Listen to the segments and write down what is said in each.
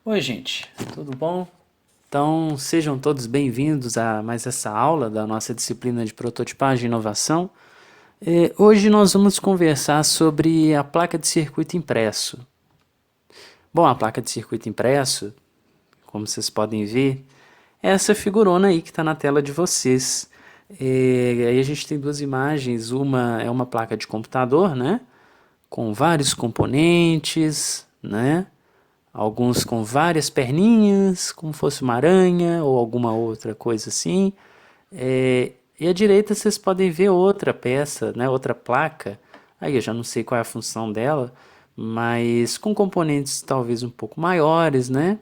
Oi, gente, tudo bom? Então, sejam todos bem-vindos a mais essa aula da nossa disciplina de prototipagem e inovação. Hoje nós vamos conversar sobre a placa de circuito impresso. Bom, a placa de circuito impresso, como vocês podem ver, é essa figurona aí que está na tela de vocês. Aí a gente tem duas imagens, uma é uma placa de computador, né? Com vários componentes, né? Alguns com várias perninhas, como fosse uma aranha ou alguma outra coisa assim. E à direita vocês podem ver outra peça, né, outra placa. Aí eu já não sei qual é a função dela, mas com componentes talvez um pouco maiores, né?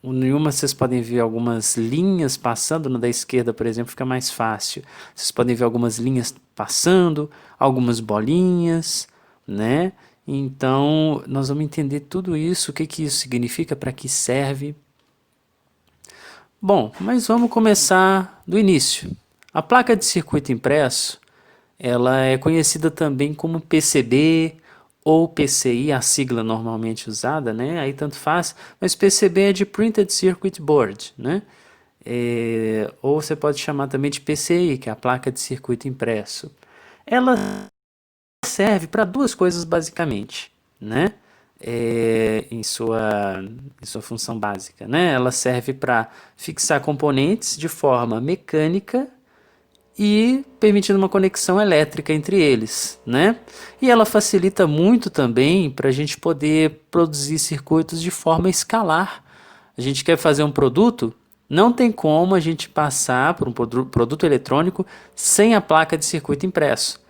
Em uma vocês podem ver algumas linhas passando, no da esquerda, por exemplo, fica mais fácil. Vocês podem ver algumas linhas passando, algumas bolinhas, né? Então, nós vamos entender tudo isso, o que que isso significa, para que serve. Bom, mas vamos começar do início. A placa de circuito impresso, ela é conhecida também como PCB ou PCI, a sigla normalmente usada, né? Aí tanto faz, mas PCB é de Printed Circuit Board, né? Ou você pode chamar também de PCI, que é a placa de circuito impresso. Ela serve para duas coisas basicamente, né? Em sua função básica, né? Ela serve para fixar componentes de forma mecânica e permitindo uma conexão elétrica entre eles, né? E ela facilita muito também para a gente poder produzir circuitos de forma escalar. A gente quer fazer um produto, não tem como a gente passar por um produto eletrônico sem a placa de circuito impresso.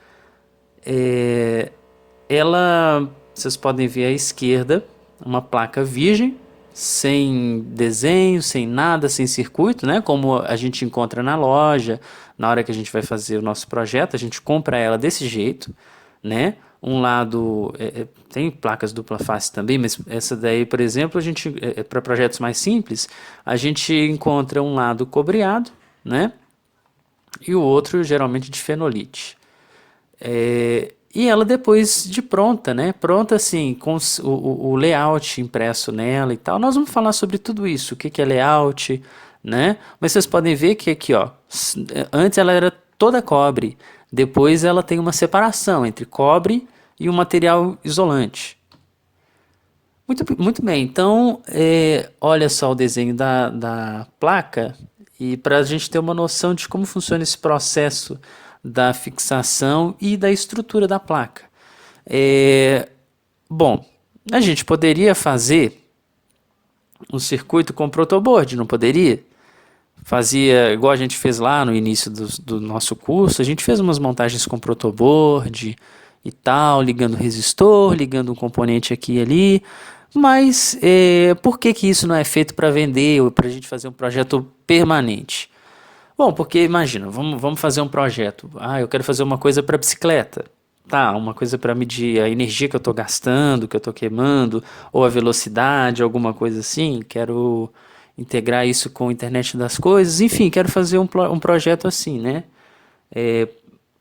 Ela, vocês podem ver à esquerda, uma placa virgem, sem desenho, sem nada, sem circuito, né? Como a gente encontra na loja, na hora que a gente vai fazer o nosso projeto, a gente compra ela desse jeito, né? Um lado tem placas dupla face também, mas essa daí, por exemplo, a gente para projetos mais simples, a gente encontra um lado cobreado, né? E o outro geralmente de fenolite. E ela depois de pronta, né? Pronta assim, com o layout impresso nela e tal. Nós vamos falar sobre tudo isso, o que que é layout, né? Mas vocês podem ver que aqui, ó, antes ela era toda cobre, depois ela tem uma separação entre cobre e um material isolante. Muito bem, então olha só o desenho da placa e para a gente ter uma noção de como funciona esse processo da fixação e da estrutura da placa. É, Bom, a gente poderia fazer um circuito com protoboard, não poderia? Fazia igual a gente fez lá no início do nosso curso, a gente fez umas montagens com protoboard e tal, ligando resistor, ligando um componente aqui e ali, mas por que que isso não é feito para vender ou para a gente fazer um projeto permanente? Bom, porque imagina, vamos fazer um projeto. Ah, eu quero fazer uma coisa para bicicleta. Tá, uma coisa para medir a energia que eu estou gastando, que eu estou queimando, ou a velocidade, alguma coisa assim. Quero integrar isso com a internet das coisas. Enfim, quero fazer um projeto assim, né? É,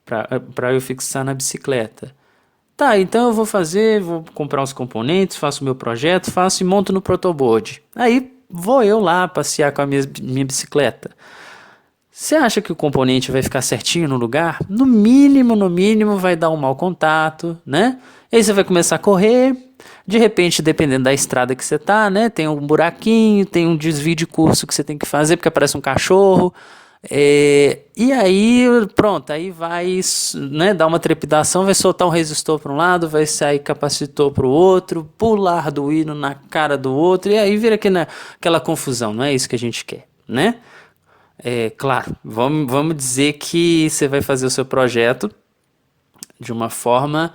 para eu fixar na bicicleta. Tá, então eu vou comprar os componentes, faço o meu projeto, faço e monto no protoboard. Aí vou eu lá passear com a minha bicicleta. Você acha que o componente vai ficar certinho no lugar? No mínimo vai dar um mau contato, né? E aí você vai começar a correr, de repente, dependendo da estrada que você tá, né? Tem um buraquinho, tem um desvio de curso que você tem que fazer porque aparece um cachorro. E aí, pronto, aí vai, né, dar uma trepidação, vai soltar um resistor para um lado, vai sair capacitor para o outro, pular Arduino na cara do outro, e aí vira aquela confusão, não é isso que a gente quer, né? Claro, vamos dizer que você vai fazer o seu projeto de uma forma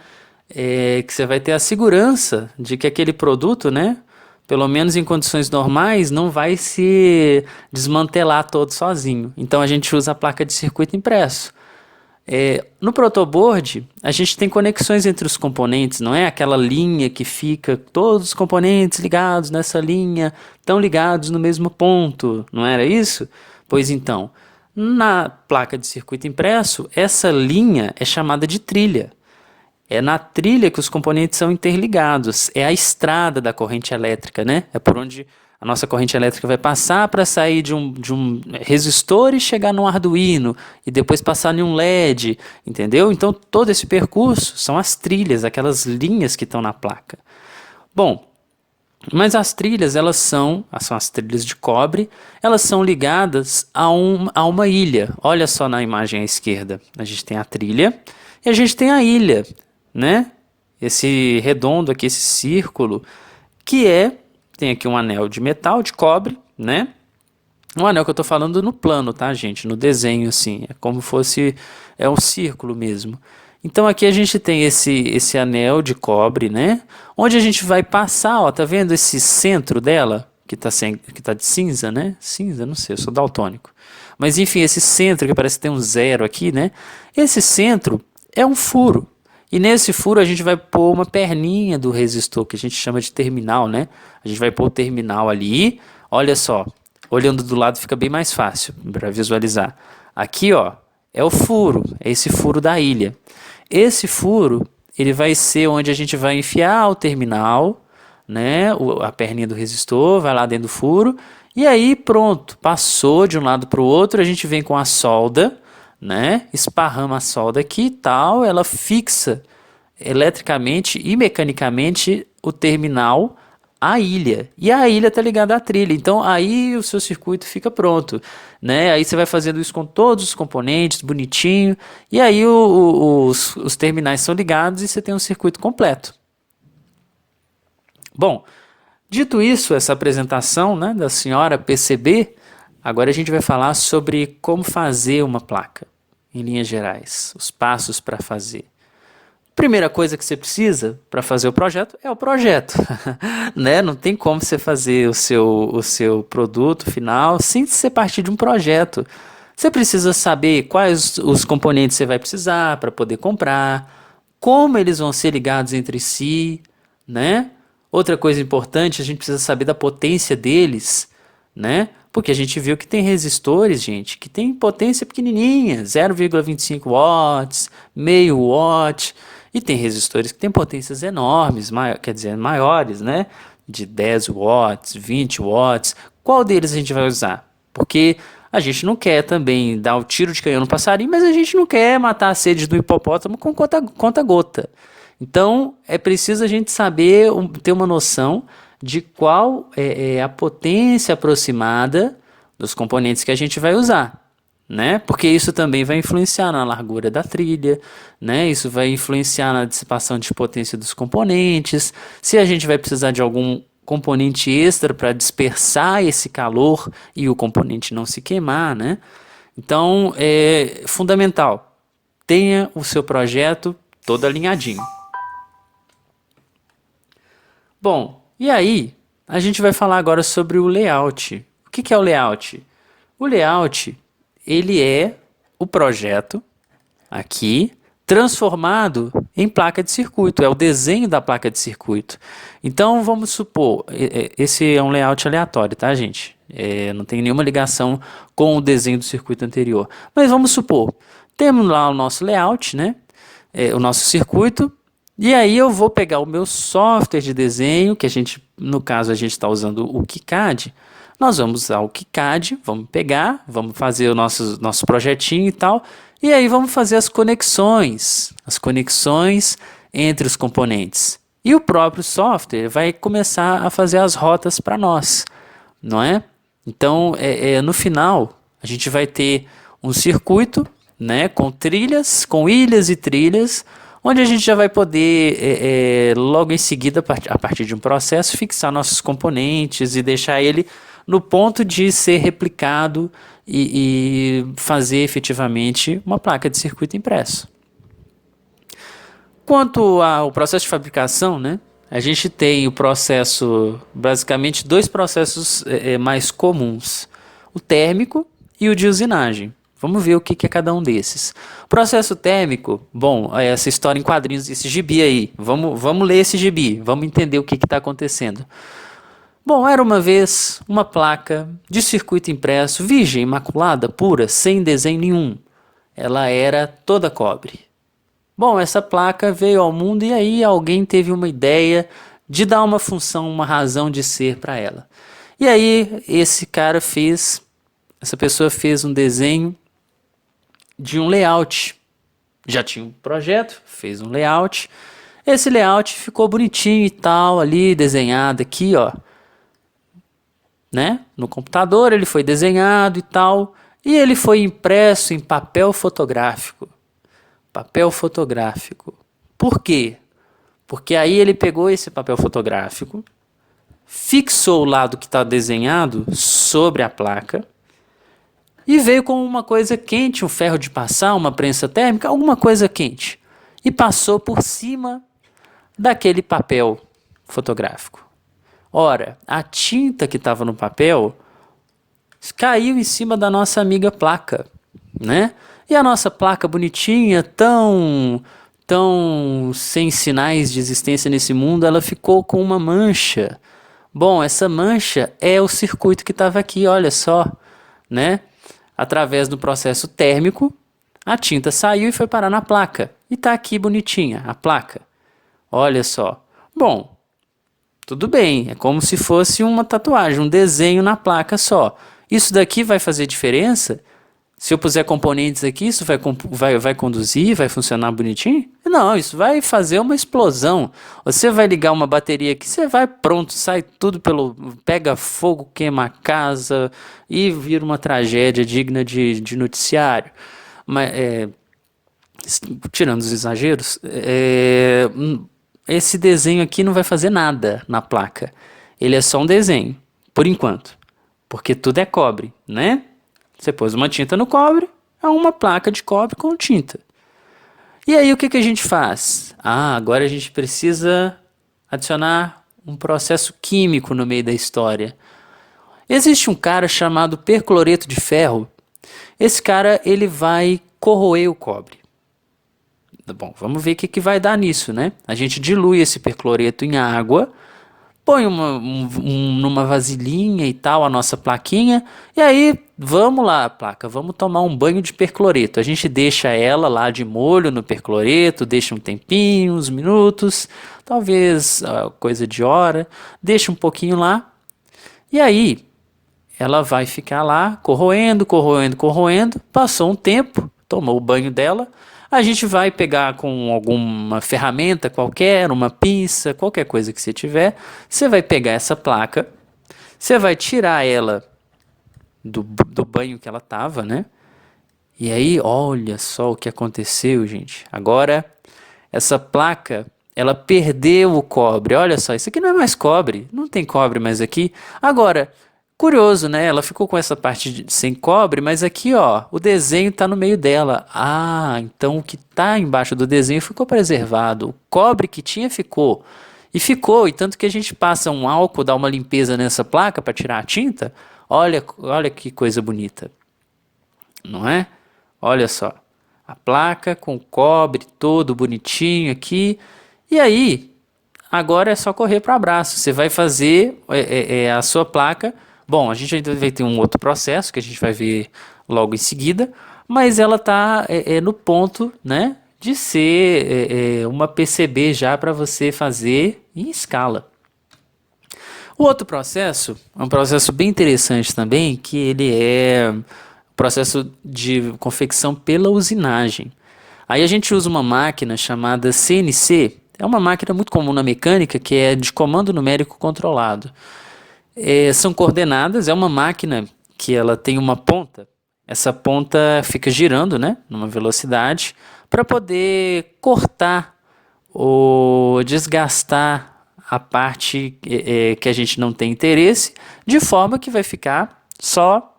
que você vai ter a segurança de que aquele produto, né, pelo menos em condições normais, não vai se desmantelar todo sozinho. Então a gente usa a placa de circuito impresso. No protoboard, a gente tem conexões entre os componentes, não é aquela linha que fica todos os componentes ligados nessa linha, estão ligados no mesmo ponto, não era isso? Pois então, na placa de circuito impresso, essa linha é chamada de trilha. É na trilha que os componentes são interligados. É a estrada da corrente elétrica, né? É por onde a nossa corrente elétrica vai passar para sair de um resistor e chegar no Arduino e depois passar em um LED, entendeu? Então todo esse percurso são as trilhas, aquelas linhas que estão na placa. Bom, mas as trilhas, são as trilhas de cobre, elas são ligadas a uma ilha. Olha só na imagem à esquerda, a gente tem a trilha e a gente tem a ilha, né? Esse redondo aqui, esse círculo, tem aqui um anel de metal, de cobre, né? Um anel que eu estou falando no plano, tá, gente? No desenho, assim. É como fosse... É um círculo mesmo. Então aqui a gente tem esse anel de cobre, né? Onde a gente vai passar, ó, tá vendo esse centro dela? Que tá de cinza, né? Cinza, não sei, eu sou daltônico. Mas enfim, esse centro que parece que tem um zero aqui, né? Esse centro é um furo. E nesse furo a gente vai pôr uma perninha do resistor, que a gente chama de terminal, né? A gente vai pôr o terminal ali. Olha só, olhando do lado fica bem mais fácil para visualizar. Aqui, ó, é o furo, é esse furo da ilha. Esse furo, ele vai ser onde a gente vai enfiar o terminal, né? A perninha do resistor vai lá dentro do furo. E aí pronto, passou de um lado para o outro, a gente vem com a solda, né? Esparrama a solda aqui e tal, ela fixa eletricamente e mecanicamente o terminal à ilha. E a ilha está ligada à trilha. Então aí o seu circuito fica pronto, né? Aí você vai fazendo isso com todos os componentes, bonitinho. E aí os terminais são ligados e você tem um circuito completo. Bom, dito isso, essa apresentação, né, da senhora PCB, agora a gente vai falar sobre como fazer uma placa, em linhas gerais, os passos para fazer. Primeira coisa que você precisa para fazer o projeto é o projeto, né? Não tem como você fazer o seu produto final sem você partir de um projeto. Você precisa saber quais os componentes você vai precisar para poder comprar, como eles vão ser ligados entre si, né? Outra coisa importante, a gente precisa saber da potência deles, né? Porque a gente viu que tem resistores, gente, que tem potência pequenininha, 0,25 watts, meio watt, e tem resistores que têm potências enormes, quer dizer, maiores, né? De 10 watts, 20 watts. Qual deles a gente vai usar? Porque a gente não quer também dar o tiro de canhão no passarinho, mas a gente não quer matar a sede do hipopótamo com conta-gota. Então, é preciso a gente saber, ter uma noção de qual é a potência aproximada dos componentes que a gente vai usar, né? Porque isso também vai influenciar na largura da trilha, né? Isso vai influenciar na dissipação de potência dos componentes, se a gente vai precisar de algum componente extra para dispersar esse calor e o componente não se queimar, né? Então, é fundamental, tenha o seu projeto todo alinhadinho. Bom, e aí a gente vai falar agora sobre o layout. O que é o layout? O layout, ele é o projeto aqui transformado em placa de circuito, é o desenho da placa de circuito. Então vamos supor, esse é um layout aleatório, tá, gente? Não tem nenhuma ligação com o desenho do circuito anterior. Mas vamos supor, temos lá o nosso layout, né? O nosso circuito. E aí eu vou pegar o meu software de desenho, que no caso a gente está usando o KiCad. Nós vamos usar o KiCad, vamos pegar, vamos fazer o nosso projetinho e tal. E aí vamos fazer as conexões entre os componentes. E o próprio software vai começar a fazer as rotas para nós, não é? Então, no final, a gente vai ter um circuito, né, com trilhas, com ilhas e trilhas, onde a gente já vai poder, logo em seguida, a partir de um processo, fixar nossos componentes e deixar ele no ponto de ser replicado e fazer efetivamente uma placa de circuito impresso. Quanto ao processo de fabricação, né, a gente tem basicamente dois processos mais comuns, o térmico e o de usinagem. Vamos ver o que é cada um desses. Processo térmico, bom, essa história em quadrinhos, esse gibi aí. Vamos ler esse gibi, vamos entender o que está acontecendo. Bom, era uma vez uma placa de circuito impresso, virgem, imaculada, pura, sem desenho nenhum. Ela era toda cobre. Bom, essa placa veio ao mundo e aí alguém teve uma ideia de dar uma função, uma razão de ser para ela. E aí essa pessoa fez um desenho de um layout. Já tinha um projeto, fez um layout. Esse layout ficou bonitinho e tal, ali desenhado aqui, ó, né? No computador ele foi desenhado e tal, e ele foi impresso em papel fotográfico. Papel fotográfico. Por quê? Porque aí ele pegou esse papel fotográfico, fixou o lado que está desenhado sobre a placa e veio com uma coisa quente, um ferro de passar, uma prensa térmica, alguma coisa quente. E passou por cima daquele papel fotográfico. Ora, a tinta que estava no papel caiu em cima da nossa amiga placa, né? E a nossa placa bonitinha, tão sem sinais de existência nesse mundo, ela ficou com uma mancha. Bom, essa mancha é o circuito que estava aqui, olha só, né? Através do processo térmico, a tinta saiu e foi parar na placa. E tá aqui bonitinha a placa. Olha só. Bom, tudo bem, é como se fosse uma tatuagem, um desenho na placa só. Isso daqui vai fazer diferença? Se eu puser componentes aqui, isso vai conduzir, vai funcionar bonitinho? Não, isso vai fazer uma explosão. Você vai ligar uma bateria aqui, você vai pronto, sai tudo pega fogo, queima a casa e vira uma tragédia digna de noticiário. Mas, tirando os exageros, esse desenho aqui não vai fazer nada na placa. Ele é só um desenho, por enquanto. Porque tudo é cobre, né? Você pôs uma tinta no cobre, é uma placa de cobre com tinta. E aí o que a gente faz? Agora a gente precisa adicionar um processo químico no meio da história. Existe um cara chamado percloreto de ferro. Esse cara ele vai corroer o cobre. Bom, vamos ver o que vai dar nisso, né? A gente dilui esse percloreto em água, põe numa vasilhinha e tal a nossa plaquinha, e aí vamos lá, placa, vamos tomar um banho de percloreto. A gente deixa ela lá de molho no percloreto, deixa um tempinho, uns minutos, talvez coisa de hora, deixa um pouquinho lá, e aí ela vai ficar lá corroendo, corroendo, corroendo. Passou um tempo, tomou o banho dela. A gente vai pegar com alguma ferramenta qualquer, uma pinça, qualquer coisa que você tiver. Você vai pegar essa placa, você vai tirar ela do banho que ela estava, né? E aí, olha só o que aconteceu, gente. Agora, essa placa, ela perdeu o cobre. Olha só, isso aqui não é mais cobre. Não tem cobre mais aqui. Agora, curioso, né? Ela ficou com essa parte sem cobre, mas aqui, ó, o desenho tá no meio dela. Então o que tá embaixo do desenho ficou preservado. O cobre que tinha ficou. E tanto que a gente passa um álcool, dá uma limpeza nessa placa para tirar a tinta. Olha que coisa bonita. Não é? Olha só. A placa com cobre todo bonitinho aqui. E aí, agora é só correr para o abraço. Você vai fazer a sua placa. Bom, a gente ainda vai ter um outro processo que a gente vai ver logo em seguida, mas ela está no ponto, né, de ser uma PCB já para você fazer em escala. O outro processo é um processo bem interessante também, que ele é o processo de confecção pela usinagem. Aí a gente usa uma máquina chamada CNC, é uma máquina muito comum na mecânica, que é de comando numérico controlado. São coordenadas, é uma máquina que ela tem uma ponta, essa ponta fica girando, né, numa velocidade, para poder cortar ou desgastar a parte que a gente não tem interesse, de forma que vai ficar só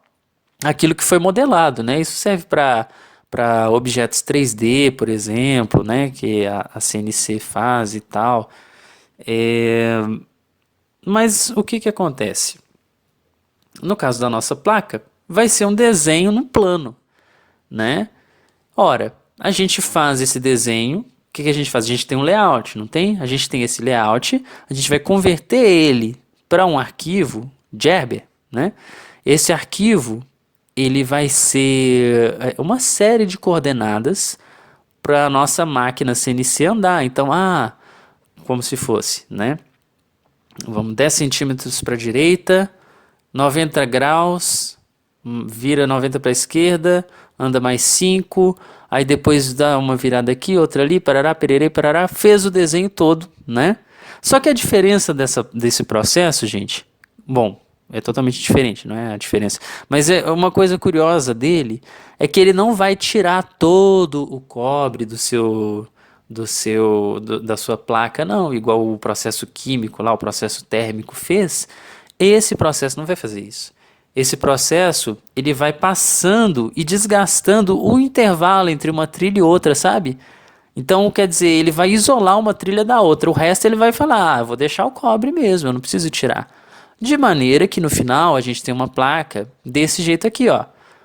aquilo que foi modelado, né? Isso serve para objetos 3D, por exemplo, né? Que a CNC faz e tal. Mas o que acontece? No caso da nossa placa, vai ser um desenho num plano, né? Ora, a gente faz esse desenho. O que a gente faz? A gente tem um layout, não tem? A gente tem esse layout, a gente vai converter ele para um arquivo Gerber, né? Esse arquivo, ele vai ser uma série de coordenadas para a nossa máquina CNC andar. Então, como se fosse, né? Vamos 10 centímetros para a direita, 90 graus, vira 90 para a esquerda, anda mais 5, aí depois dá uma virada aqui, outra ali, parará, pererê, parará, fez o desenho todo, né? Só que a diferença desse processo, gente, bom, é totalmente diferente, não é a diferença. Mas é uma coisa curiosa dele é que ele não vai tirar todo o cobre da sua placa, não, igual o processo químico lá, o processo térmico fez. Esse processo não vai fazer isso. Esse processo, ele vai passando e desgastando o intervalo entre uma trilha e outra, sabe? Então, quer dizer, ele vai isolar uma trilha da outra. O resto ele vai falar, eu vou deixar o cobre mesmo, eu não preciso tirar. De maneira que no final a gente tem uma placa desse jeito aqui, ó.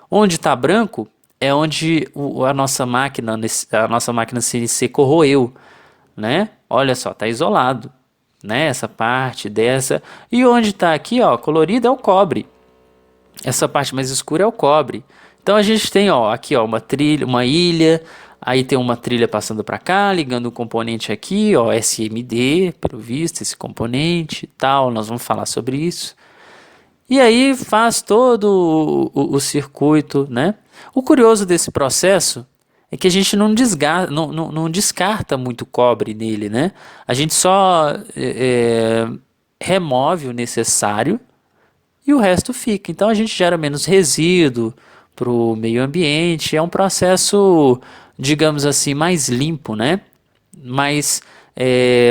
Onde está branco é onde a nossa máquina CNC corroeu, né? Olha só, tá isolado, né? Essa parte dessa. E onde está aqui, ó, colorido é o cobre. Essa parte mais escura é o cobre. Então a gente tem, ó, aqui, ó, uma trilha, uma ilha, aí tem uma trilha passando para cá, ligando o componente aqui, ó, SMD, pelo visto, esse componente e tal, nós vamos falar sobre isso. E aí faz todo o circuito, né? O curioso desse processo é que a gente não descarta muito cobre nele, né? A gente só remove o necessário e o resto fica. Então a gente gera menos resíduo para o meio ambiente. É um processo, digamos assim, mais limpo, né? Mas,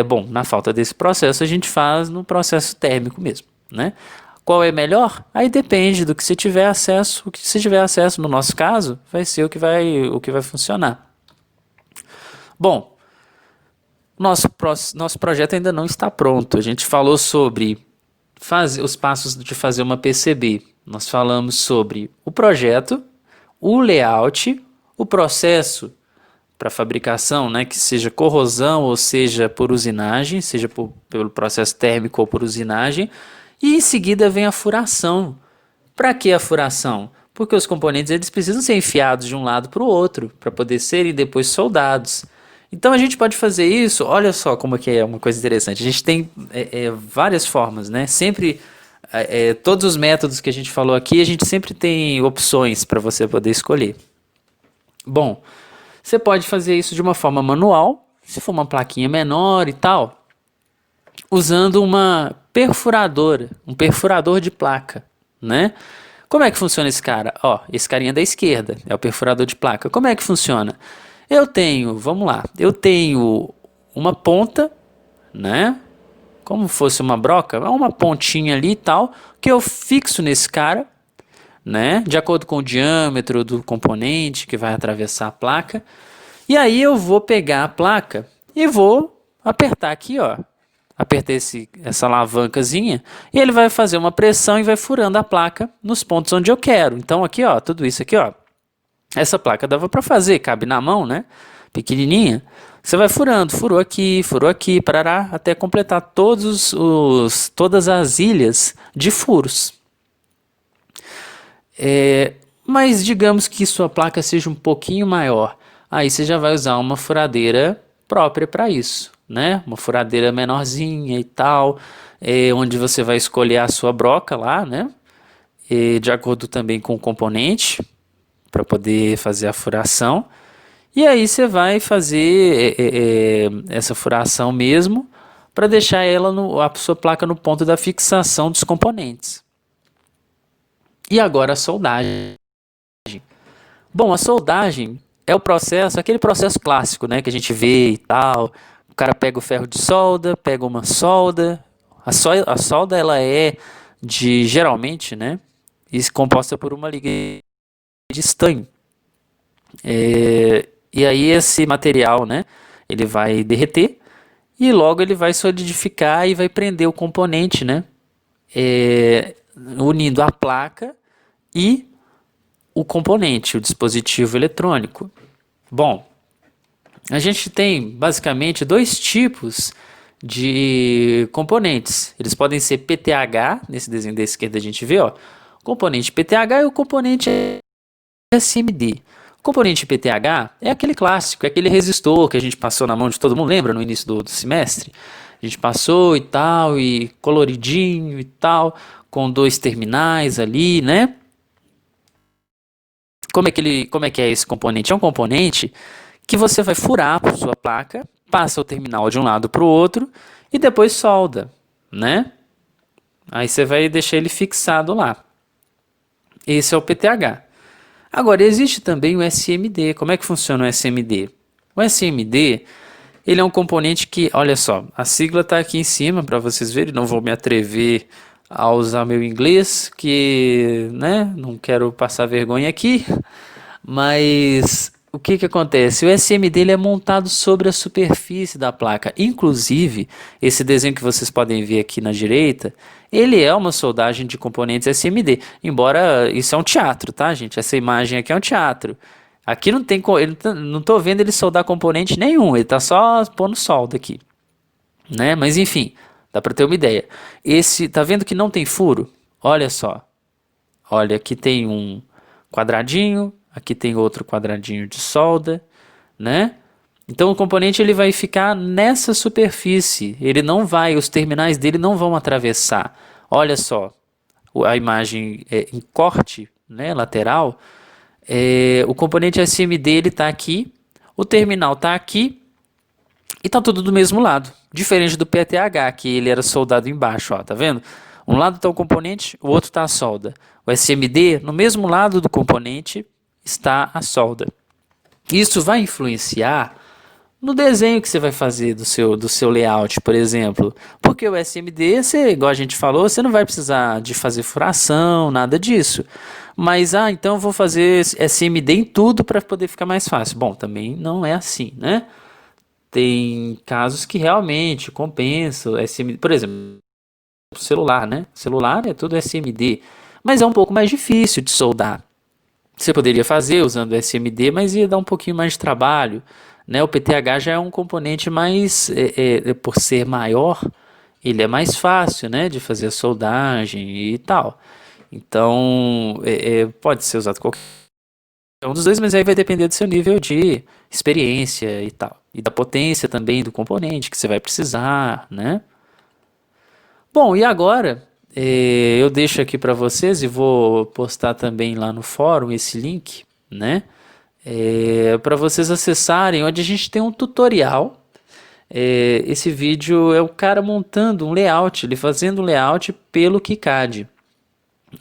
bom, na falta desse processo, a gente faz no processo térmico mesmo, né? Qual é melhor? Aí depende do que você tiver acesso. O que você tiver acesso, no nosso caso, vai ser o que vai funcionar. Bom, nosso projeto ainda não está pronto. A gente falou sobre os passos de fazer uma PCB. Nós falamos sobre o projeto, o layout, o processo para fabricação, né, que seja corrosão ou seja por usinagem, seja pelo processo térmico ou por usinagem, e em seguida vem a furação. Para que a furação? Porque os componentes eles precisam ser enfiados de um lado para o outro para poder serem depois soldados. Então a gente pode fazer isso, olha só como que é uma coisa interessante. A gente tem várias formas, né? Sempre, todos os métodos que a gente falou aqui, a gente sempre tem opções para você poder escolher. Bom, você pode fazer isso de uma forma manual, se for uma plaquinha menor e tal, usando uma perfuradora, um perfurador de placa, né? Como é que funciona esse cara? Ó, esse carinha da esquerda é o perfurador de placa. Como é que funciona? Vamos lá, eu tenho uma ponta, né? Como fosse uma broca, é uma pontinha ali e tal, que eu fixo nesse cara, né? De acordo com o diâmetro do componente que vai atravessar a placa. E aí eu vou pegar a placa e vou apertar aqui, ó. Apertei essa alavancazinha e ele vai fazer uma pressão e vai furando a placa nos pontos onde eu quero. Então aqui, ó, tudo isso aqui, ó. Essa placa dava para fazer, cabe na mão, né? Pequenininha. Você vai furando, furou aqui, parará, até completar todas as ilhas de furos. Mas digamos que sua placa seja um pouquinho maior. Aí você já vai usar uma furadeira própria para isso, né? Uma furadeira menorzinha e tal, onde você vai escolher a sua broca lá, né? De acordo também com o componente, para poder fazer a furação. E aí você vai fazer essa furação mesmo, para deixar a sua placa no ponto da fixação dos componentes. E agora a soldagem. Bom, a soldagem é o processo, aquele processo clássico, né, que a gente vê e tal. O cara pega o ferro de solda, pega uma solda. A solda ela é geralmente, né, composta por uma liga de estanho. E aí esse material, né, ele vai derreter e logo ele vai solidificar e vai prender o componente, né, unindo a placa e o componente, o dispositivo eletrônico. Bom, a gente tem basicamente dois tipos de componentes. Eles podem ser PTH, nesse desenho da esquerda a gente vê, ó, componente PTH e o componente SMD. O componente PTH é aquele clássico, é aquele resistor que a gente passou na mão de todo mundo, lembra no início do semestre? A gente passou e tal, e coloridinho e tal, com dois terminais ali, né? Como é que é esse componente? É um componente que você vai furar por sua placa, passa o terminal de um lado para o outro e depois solda, né? Aí você vai deixar ele fixado lá. Esse é o PTH. Agora, existe também o SMD. Como é que funciona o SMD? O SMD, ele é um componente que, olha só, a sigla está aqui em cima para vocês verem, não vou me atrever a usar meu inglês, que, né, não quero passar vergonha aqui, mas o que acontece? O SMD ele é montado sobre a superfície da placa. Inclusive, esse desenho que vocês podem ver aqui na direita, ele é uma soldagem de componentes SMD. Embora isso é um teatro, tá, gente? Essa imagem aqui é um teatro. Aqui não tem, não estou vendo ele soldar componente nenhum. Ele está só pondo solda aqui, né? Mas enfim, dá para ter uma ideia. Esse, tá vendo que não tem furo? Olha só. Olha, aqui tem um quadradinho, aqui tem outro quadradinho de solda, né? Então o componente ele vai ficar nessa superfície, ele não vai, os terminais dele não vão atravessar. Olha só, a imagem em corte, né, lateral, o componente SMD ele está aqui, o terminal está aqui e está tudo do mesmo lado. Diferente do PTH, que ele era soldado embaixo, ó, tá vendo? Um lado está o componente, o outro está a solda. O SMD, no mesmo lado do componente, está a solda. Isso vai influenciar no desenho que você vai fazer do seu layout, por exemplo. Porque o SMD, você, igual a gente falou, você não vai precisar de fazer furação, nada disso. Mas, então eu vou fazer SMD em tudo para poder ficar mais fácil. Bom, também não é assim, né? Tem casos que realmente compensam SMD. Por exemplo, celular, né? Celular é tudo SMD, mas é um pouco mais difícil de soldar. Você poderia fazer usando SMD, mas ia dar um pouquinho mais de trabalho, né? O PTH já é um componente mais, por ser maior, ele é mais fácil, né, de fazer a soldagem e tal. Então, pode ser usado qualquer um dos dois, mas aí vai depender do seu nível de experiência e tal. E da potência também do componente que você vai precisar, né? Bom, e agora eu deixo aqui para vocês e vou postar também lá no fórum esse link, né? Para vocês acessarem, onde a gente tem um tutorial. Esse vídeo é o cara montando um layout, ele fazendo um layout pelo KiCad,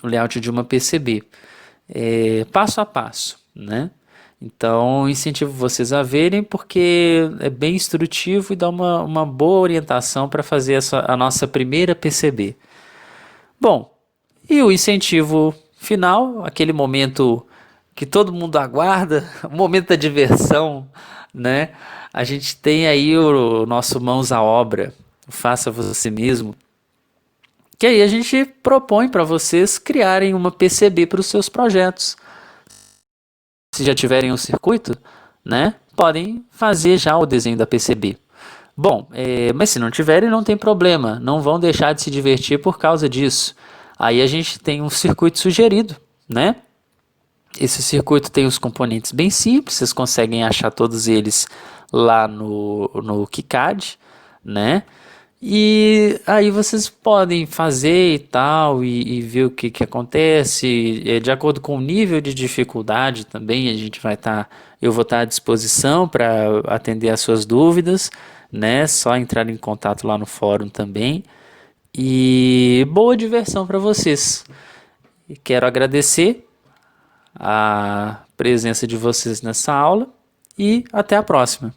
o layout de uma PCB, passo a passo, né? Então, incentivo vocês a verem porque é bem instrutivo e dá uma boa orientação para fazer a nossa primeira PCB. Bom, e o incentivo final, aquele momento que todo mundo aguarda, o momento da diversão, né? A gente tem aí o nosso Mãos à Obra, faça você mesmo, que aí a gente propõe para vocês criarem uma PCB para os seus projetos. Se já tiverem um circuito, né, podem fazer já o desenho da PCB. Bom, mas se não tiverem, não tem problema, não vão deixar de se divertir por causa disso. Aí a gente tem um circuito sugerido, né? Esse circuito tem os componentes bem simples, vocês conseguem achar todos eles lá no KiCad, né? E aí vocês podem fazer e tal, e ver o que acontece, de acordo com o nível de dificuldade também, eu vou estar à disposição para atender as suas dúvidas, né? Só entrar em contato lá no fórum também. E boa diversão para vocês. Quero agradecer a presença de vocês nessa aula e até a próxima.